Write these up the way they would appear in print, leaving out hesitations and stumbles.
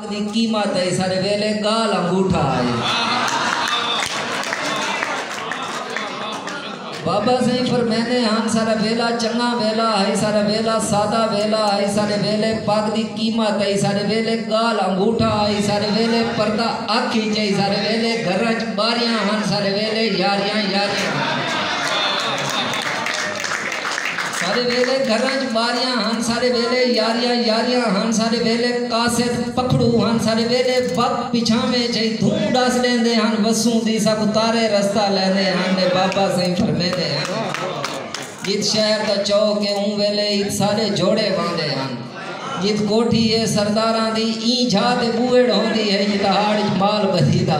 دی قیمت ہے سارے ویلے گال انگوٹھا ہے بابا صحیح فرمینے ہم سارا ویلا چنگا ویلا ہے سارا ویلا سادہ ویلا ہے سارے ویلے پاک دی قیمت ہے سارے ویلے گال انگوٹھا ہے سارے ویلے پردہ آکھی چاہی سارے ویلے گھرچ باریاں ہن سارے ویلے یاریاں سارے ویلے گھرچ باریاں ہن سارے ویلے یاریاں ہن سارے ویلے قاصد پکھڑو ہن سارے ویلے وقت پیچھا میں چاہی دھون ڈاس لیندے ہن وسوں دی سب اتارے رستہ لیندے ہن نے بابا صحیح فرمینے ہن جت شہر دا چوکے ہوں ویلے ات سارے جوڑے باندے ہن جت کوٹھی ہے سرداراں دی این جھا دے بوئڑ ہوں دی ہے جت ہاڑ مال بدھی دا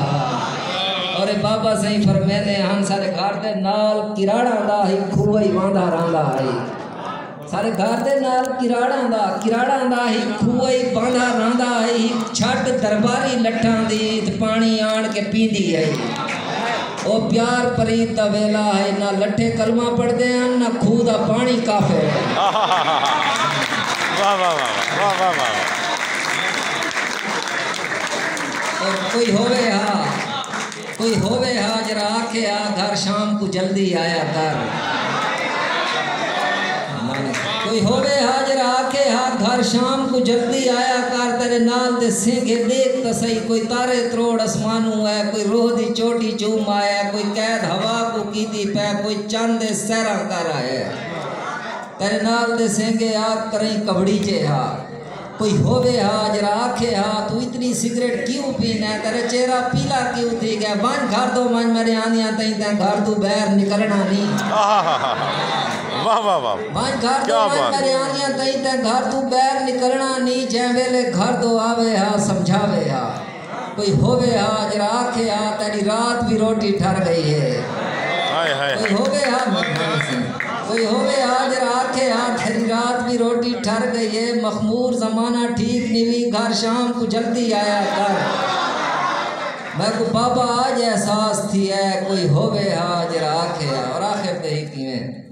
اور بابا صحیح فرمینے ہن سارے گھر دے نال کراڑاں دا ہی کھوئی واندہ راندا ہے سارے گھر دے نال کراڑاں دا ہی کھوئی باندھا راندا ہے چھٹ درباری لٹھاں دی پانی آن کے پیندی ہے او پیار پرید دا ویلا ہے نہ لٹھے کلمہ پڑھ دے ہیں نہ کھو دا پانی کافر ہے واہ واہ واہ واہ واہ اور کوئی ہووے ہا جرا آکھے گھر شام کو جلدی آیا کر کوئی ہووے ہا جرا آکھے گھر شام کو جلدی آیا کر تیرے نال دے سینگے دیکھ تسائی کوئی تارے تروڑ اسمانوں ہے کوئی روح دی چوٹی چوم آیا کوئی قید ہوا کو کیتی پہ کوئی چند سیرہ کر آئے تیرے نال دے سینگے آگ کریں کبڑی چے ہا کوئی ہووے ہا جرا آکھے تو اتنی سگریٹ کیوں پینا ہے تیرے چہرہ پیلا کیوں تھی گیا وان گھر دو وان میرے آنیاں تہیں تہیں گھر دو بیر نکلنا نہیں واہ واہ واہ وان گھر دو وان میرے آنیاں تہیں تہیں گھر دو بیر نکلنا نہیں جائیں ویلے گھر دو آوے سمجھاوے کوئی ہووے جرا آکھے تیری رات بھی روٹی ٹھر گئی ہے کوئی ہووے جرا آکھے تیری رات بھی روٹی ٹھر گئی ہے مخمور زمانہ ٹھیک نیوی گھر شام کو جلدی آیا کر میں کو بابا آج احساس تھی ہے کوئی ہووے جرا آکھے اور آخر دے ہی کیویں